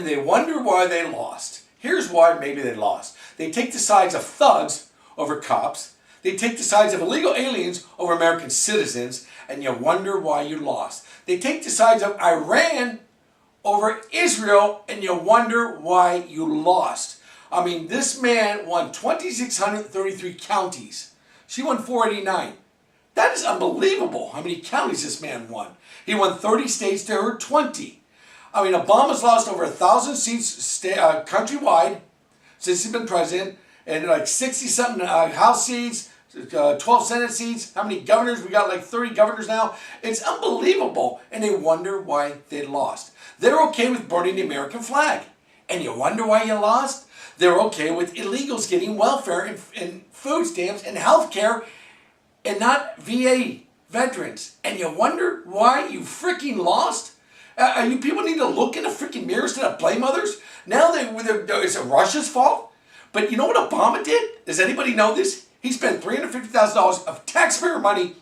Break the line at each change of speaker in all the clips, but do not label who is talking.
they wonder why they lost. Here's why maybe they lost. They take the sides of thugs over cops. They take the sides of illegal aliens over American citizens, and you wonder why you lost. They take the sides of Iran over Israel, and you wonder why you lost. I mean, this man won 2,633 counties. She won 489. That is unbelievable how many counties this man won. He won 30 states to her 20. I mean, Obama's lost over 1,000 seats countrywide since he's been president, and like 60-something House seats, 12 Senate seats. How many governors? We got like 30 governors now. It's unbelievable, and they wonder why they lost. They're okay with burning the American flag, and you wonder why you lost? They're okay with illegals getting welfare and food stamps and health care and not VA veterans. And you wonder why you freaking lost? You people need to look in the freaking mirror instead of blame others. Now it's Russia's fault. But you know what Obama did? Does anybody know this? He spent $350,000 of taxpayer money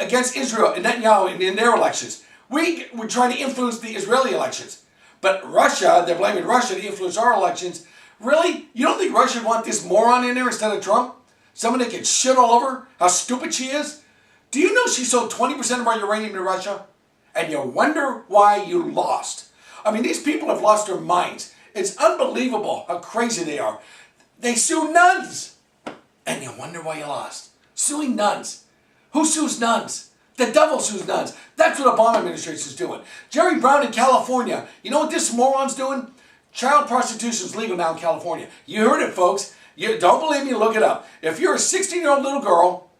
against Israel and Netanyahu in their elections. We were trying to influence the Israeli elections. But Russia, they're blaming Russia to influence our elections. Really? You don't think Russia would want this moron in there instead of Trump? Someone that can shit all over how stupid she is? Do you know she sold 20% of our uranium to Russia? And you wonder why you lost. I mean, these people have lost their minds. It's unbelievable how crazy they are. They sue nuns. And you wonder why you lost. Suing nuns. Who sues nuns? The devil sues nuns. That's what the Obama administration is doing. Jerry Brown in California. You know what this moron's doing? Child prostitution is legal now in California. You heard it, folks. You don't believe me? Look it up. If you're a 16-year-old little girl,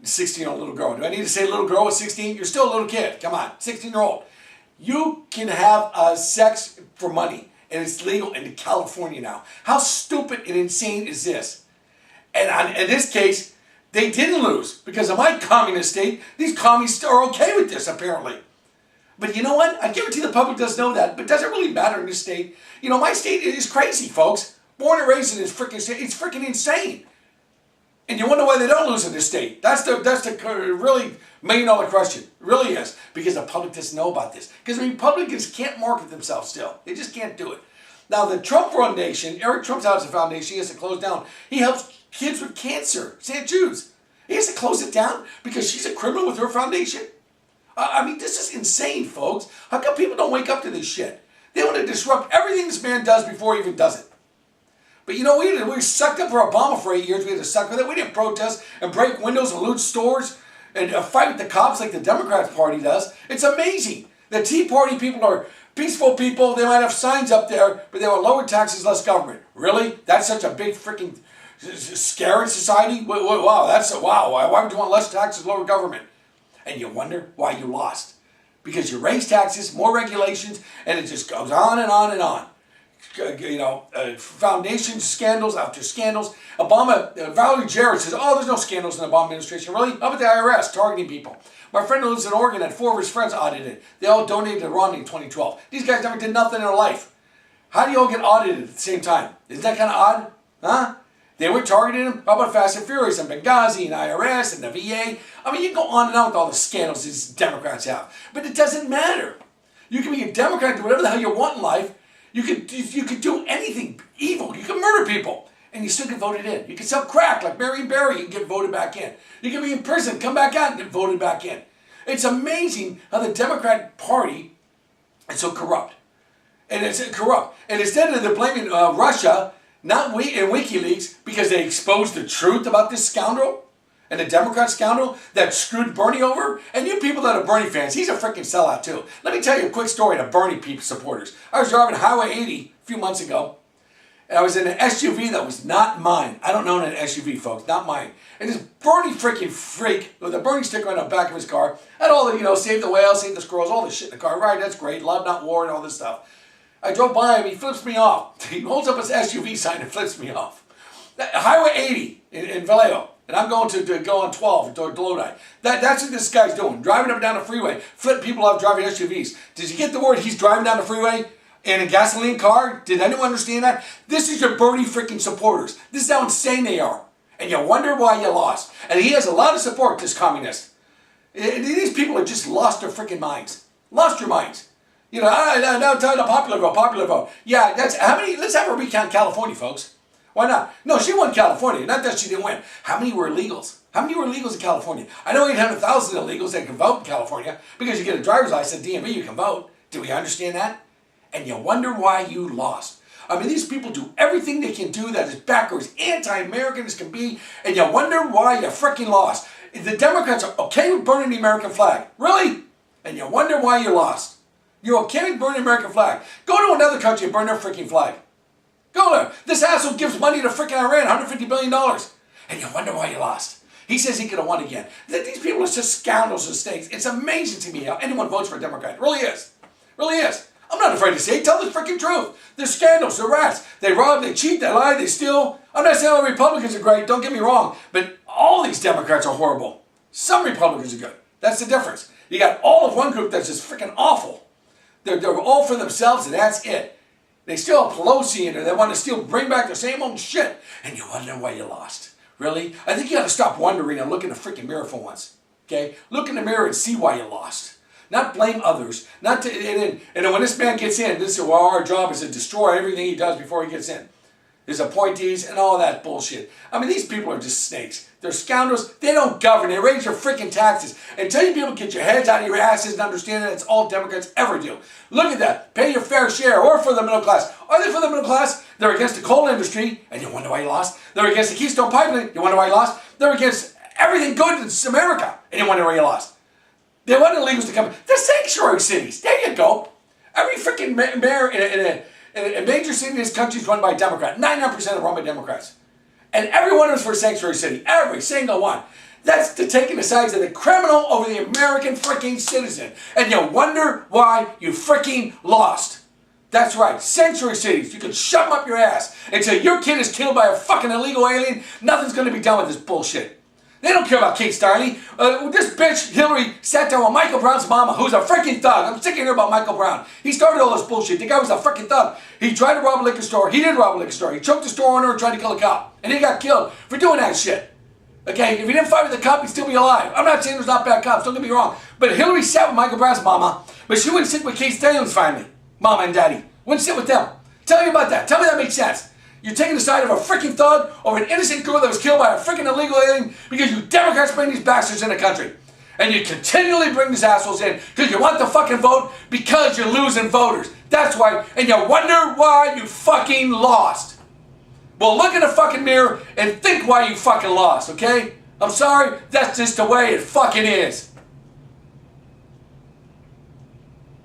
16-year-old little girl. Do I need to say little girl at 16? You're still a little kid. Come on, 16-year-old. You can have sex for money, and it's legal in California now. How stupid and insane is this? And in this case, they didn't lose because of my communist state. These communists are okay with this, apparently. But you know what? I guarantee the public doesn't know that. But does it really matter in this state? You know, my state is crazy, folks. Born and raised in this freaking state. It's freaking insane. And you wonder why they don't lose in this state. That's the really $1 million question. It really is. Because the public doesn't know about this. Because the Republicans can't market themselves still. They just can't do it. Now, the Trump Foundation, Eric Trump's house foundation, he has to close down. He helps kids with cancer, St. Jude's. He has to close it down because she's a criminal with her foundation. I mean, this is insane, folks. How come people don't wake up to this shit? They want to disrupt everything this man does before he even does it. But you know, we were sucked up for Obama for 8 years. We had to suck with it. We didn't protest and break windows and loot stores and fight with the cops like the Democrats Party does. It's amazing. The Tea Party people are peaceful people. They might have signs up there, but they want lower taxes, less government. Really? That's such a big freaking scare in society? Wow, wow. Why would you want less taxes, lower government? And you wonder why you lost. Because you raise taxes, more regulations, and it just goes on and on and on. You know, foundation scandals after scandals. Obama, Valerie Jarrett says, oh, there's no scandals in the Obama administration. Really? How about the IRS targeting people? My friend who lives in Oregon had 4 of his friends audited. They all donated to Romney in 2012. These guys never did nothing in their life. How do you all get audited at the same time? Isn't that kind of odd? Huh? They were targeting him. How about Fast and Furious and Benghazi and IRS and the VA? I mean, you can go on and on with all the scandals these Democrats have. But it doesn't matter. You can be a Democrat, do whatever the hell you want in life. You could do anything evil. You can murder people, and you still get voted in. You can sell crack like Marion Barry, you can get voted back in. You can be in prison, come back out, and get voted back in. It's amazing how the Democratic Party is so corrupt. And it's corrupt. And instead of they're blaming Russia, not we in WikiLeaks, because they exposed the truth about this scoundrel, and the Democrat scoundrel that screwed Bernie over. And you people that are Bernie fans, he's a freaking sellout too. Let me tell you a quick story to Bernie people supporters. I was driving Highway 80 a few months ago, and I was in an SUV that was not mine. I don't own an SUV, folks, not mine. And this Bernie freaking freak with a Bernie sticker on the back of his car had all the, you know, save the whales, save the squirrels, all this shit in the car. Right, that's great. Love, not war, and all this stuff. I drove by him, he flips me off. He holds up his SUV sign and flips me off. Highway 80 in Vallejo. And I'm going to go on 12 toward Lodi. That's what this guy's doing. Driving up and down the freeway. Flip people off driving SUVs. Did you get the word he's driving down the freeway in a gasoline car? Did anyone understand that? This is your Bernie freaking supporters. This is how insane they are. And you wonder why you lost. And he has a lot of support, this communist. These people have just lost their freaking minds. Lost your minds. You know, I'm telling the popular vote. Yeah, that's how many. Let's have her recount California, folks. Why not? No, she won California. Not that she didn't win. How many were illegals? How many were illegals in California? I know 800,000 illegals that can vote in California because you get a driver's license, DMV, you can vote. Do we understand that? And you wonder why you lost. I mean, these people do everything they can do that is backwards, anti-American as can be, and you wonder why you freaking lost. The Democrats are okay with burning the American flag. Really? And you wonder why you lost. You're okay with burning the American flag. Go to another country and burn their freaking flag. Go there. This asshole gives money to freaking Iran, $150 billion. And you wonder why you lost. He says he could have won again. These people are just scoundrels and snakes. It's amazing to me how anyone votes for a Democrat. It really is. Really is. I'm not afraid to say it. Tell the freaking truth. They're scandals. They're rats. They rob, they cheat, they lie, they steal. I'm not saying all the Republicans are great. Don't get me wrong. But all these Democrats are horrible. Some Republicans are good. That's the difference. You got all of one group that's just freaking awful. They're all for themselves and that's it. They still have Pelosi in there. They want to still bring back the same old shit. And you wonder why you lost. Really? I think you got to stop wondering and look in the freaking mirror for once. Okay? Look in the mirror and see why you lost. Not blame others. Not to, and then when this man gets in, this is well, our job is to destroy everything he does before he gets in. His appointees and all that bullshit. I mean, these people are just snakes. They're scoundrels. They don't govern. They raise your freaking taxes. Until you people get your heads out of your asses and understand that it's all Democrats ever do. Look at that. Pay your fair share or for the middle class. Are they for the middle class? They're against the coal industry, and you wonder why you lost. They're against the Keystone Pipeline. You wonder why you lost. They're against everything good in America, and you wonder why you lost. They want illegals to come. The sanctuary cities. There you go. Every freaking mayor in a major city in this country is run by a Democrat. 99% are run by Democrats. And every one of us for a sanctuary city. Every single one. That's to taking the sides of the criminal over the American freaking citizen. And you wonder why you freaking lost. That's right. Sanctuary cities. You can shove them up your ass. Until your kid is killed by a fucking illegal alien, nothing's going to be done with this bullshit. They don't care about Kate Starley. This bitch, Hillary, sat down with Michael Brown's mama, who's a freaking thug. I'm sick of hearing about Michael Brown. He started all this bullshit. The guy was a freaking thug. He tried to rob a liquor store. He did rob a liquor store. He choked the store owner and tried to kill a cop. And he got killed for doing that shit. Okay, if he didn't fight with the cop, he'd still be alive. I'm not saying there's not bad cops, don't get me wrong. But Hillary sat with Michael Brown's mama, but she wouldn't sit with Kate Starley's family, mama and daddy. Wouldn't sit with them. Tell me about that. Tell me that makes sense. You're taking the side of a freaking thug or an innocent girl that was killed by a freaking illegal alien because you Democrats bring these bastards in the country. And you continually bring these assholes in because you want the fucking vote because you're losing voters. That's why. And you wonder why you fucking lost. Well, look in the fucking mirror and think why you fucking lost, okay? I'm sorry, that's just the way it fucking is.